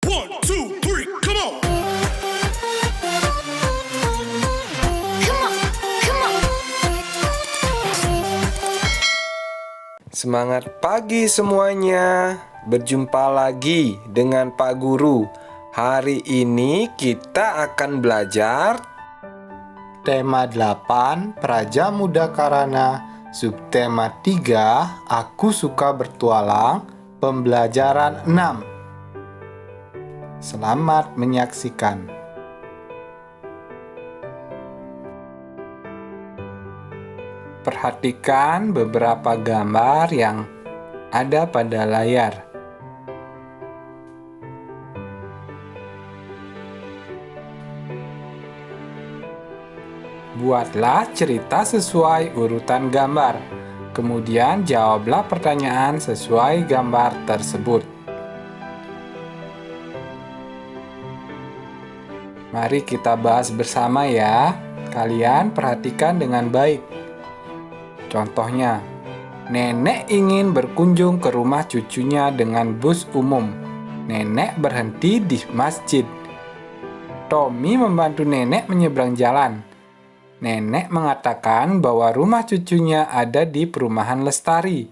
One, two, three, come on. Semangat pagi semuanya. Berjumpa lagi dengan Pak Guru. Hari ini kita akan belajar Tema 8, Praja Muda Karana. Subtema 3, Aku Suka Bertualang. Pembelajaran 6. Selamat menyaksikan. Perhatikan beberapa gambar yang ada pada layar. Buatlah cerita sesuai urutan gambar. Kemudian jawablah pertanyaan sesuai gambar tersebut. Mari kita bahas bersama ya. Kalian perhatikan dengan baik. Contohnya, nenek ingin berkunjung ke rumah cucunya dengan bus umum. Nenek berhenti di masjid. Tommy membantu nenek menyeberang jalan. Nenek mengatakan bahwa rumah cucunya ada di perumahan Lestari.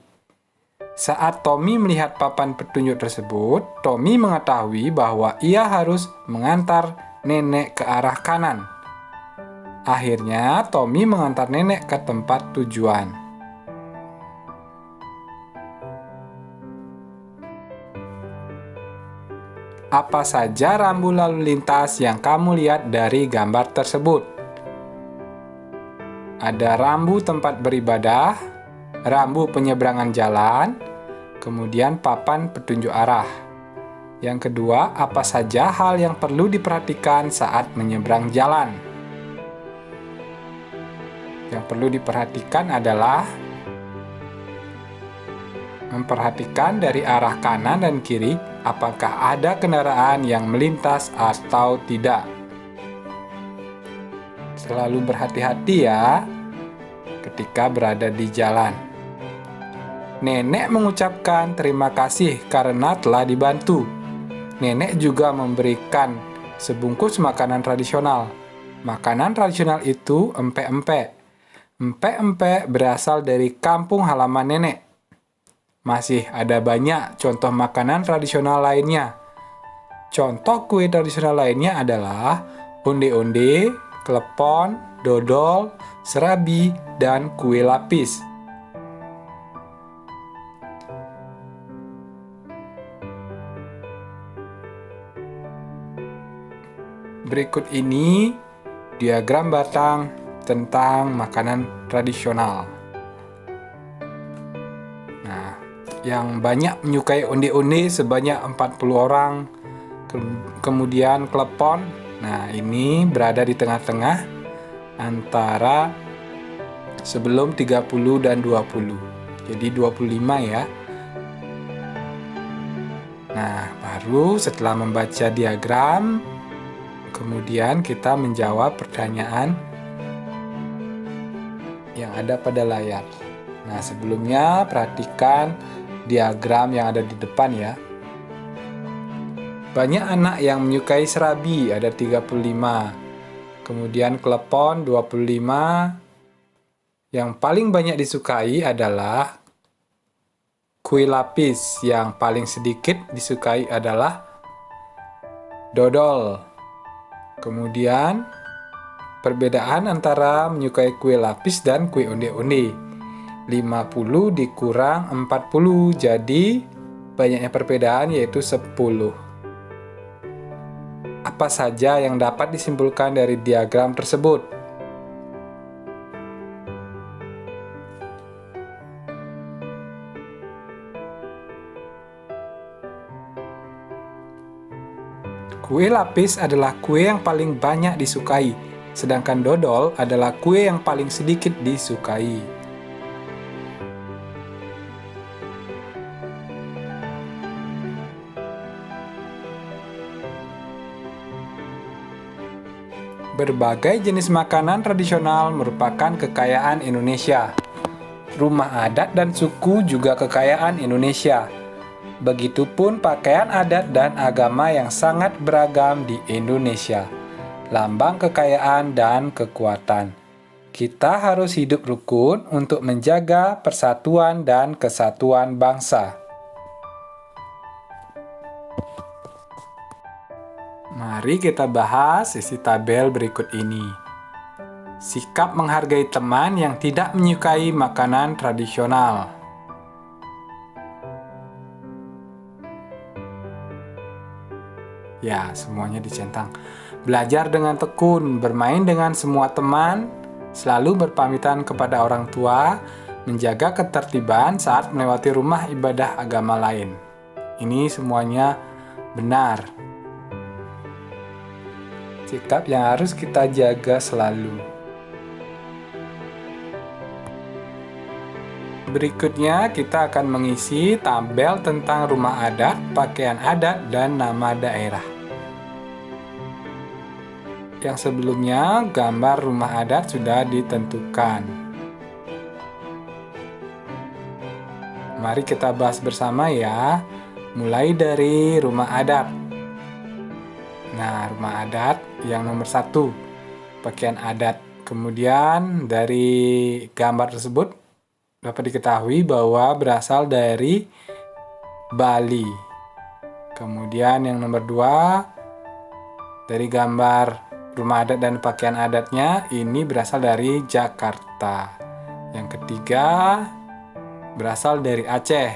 Saat Tommy melihat papan petunjuk tersebut, Tommy mengetahui bahwa ia harus mengantar nenek ke arah kanan. Akhirnya, Tommy mengantar nenek ke tempat tujuan. Apa saja rambu lalu lintas yang kamu lihat dari gambar tersebut? Ada rambu tempat beribadah, rambu penyeberangan jalan, kemudian papan petunjuk arah. Yang kedua, apa saja hal yang perlu diperhatikan saat menyeberang jalan? Yang perlu diperhatikan adalah memperhatikan dari arah kanan dan kiri apakah ada kendaraan yang melintas atau tidak. Selalu berhati-hati ya ketika berada di jalan. Nenek mengucapkan terima kasih karena telah dibantu. Nenek juga memberikan sebungkus makanan tradisional. Makanan tradisional itu empek-empek. Empek-empek berasal dari kampung halaman nenek. Masih ada banyak contoh makanan tradisional lainnya. Contoh kue tradisional lainnya adalah onde-onde, klepon, dodol, serabi, dan kue lapis. Berikut ini diagram batang tentang makanan tradisional. Nah, yang banyak menyukai onde-onde sebanyak 40 orang. Kemudian klepon. Nah, ini berada di tengah-tengah antara sebelum 30 dan 20. Jadi 25 ya. Nah, baru setelah membaca diagram, kemudian kita menjawab pertanyaan yang ada pada layar. Nah, sebelumnya perhatikan diagram yang ada di depan ya. Banyak anak yang menyukai serabi, ada 35. Kemudian klepon 25. Yang paling banyak disukai adalah kue lapis. Yang paling sedikit disukai adalah dodol. Kemudian perbedaan antara menyukai kue lapis dan kue onde-onde. 50 dikurang 40, jadi banyaknya perbedaan yaitu 10. Apa saja yang dapat disimpulkan dari diagram tersebut? Kue lapis adalah kue yang paling banyak disukai, sedangkan dodol adalah kue yang paling sedikit disukai. Berbagai jenis makanan tradisional merupakan kekayaan Indonesia. Rumah adat dan suku juga kekayaan Indonesia. Begitupun pakaian adat dan agama yang sangat beragam di Indonesia, lambang kekayaan dan kekuatan. Kita harus hidup rukun untuk menjaga persatuan dan kesatuan bangsa. Mari kita bahas isi tabel berikut ini. Sikap menghargai teman yang tidak menyukai makanan tradisional. Ya, semuanya dicentang. Belajar dengan tekun, bermain dengan semua teman, selalu berpamitan kepada orang tua, menjaga ketertiban saat melewati rumah ibadah agama lain. Ini semuanya benar. Sikap yang harus kita jaga selalu. Berikutnya kita akan mengisi tabel tentang rumah adat, pakaian adat, dan nama daerah. Yang sebelumnya gambar rumah adat sudah ditentukan. Mari kita bahas bersama ya, mulai dari rumah adat. Nah, rumah adat yang nomor 1, pakaian adat. Kemudian dari gambar tersebut dapat diketahui bahwa berasal dari Bali. Kemudian yang nomor 2, dari gambar rumah adat dan pakaian adatnya ini berasal dari Jakarta. Yang ketiga berasal dari Aceh.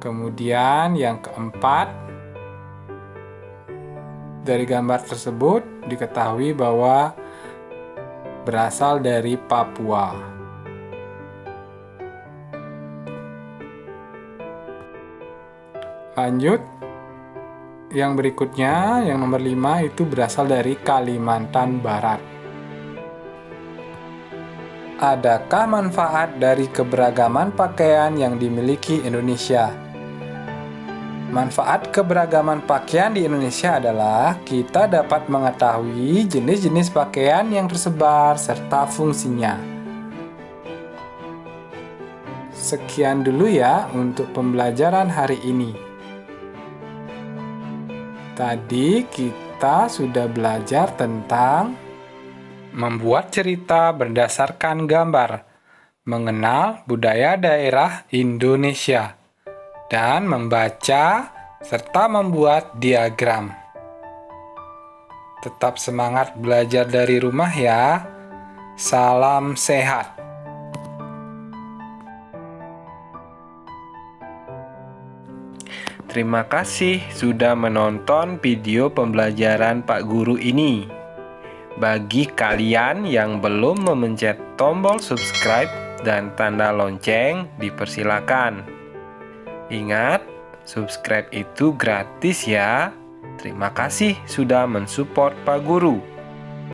Kemudian yang keempat, dari gambar tersebut diketahui bahwa berasal dari Papua. Lanjut, yang berikutnya, yang nomor 5 itu berasal dari Kalimantan Barat. Adakah manfaat dari keberagaman pakaian yang dimiliki Indonesia? Manfaat keberagaman pakaian di Indonesia adalah kita dapat mengetahui jenis-jenis pakaian yang tersebar serta fungsinya. Sekian dulu ya untuk pembelajaran hari ini. Tadi kita sudah belajar tentang membuat cerita berdasarkan gambar, mengenal budaya daerah Indonesia, dan membaca serta membuat diagram. Tetap semangat belajar dari rumah ya. Salam sehat. Terima kasih sudah menonton video pembelajaran Pak Guru ini. Bagi kalian yang belum memencet tombol subscribe dan tanda lonceng, dipersilakan. Ingat, subscribe itu gratis ya. Terima kasih sudah mensupport Pak Guru.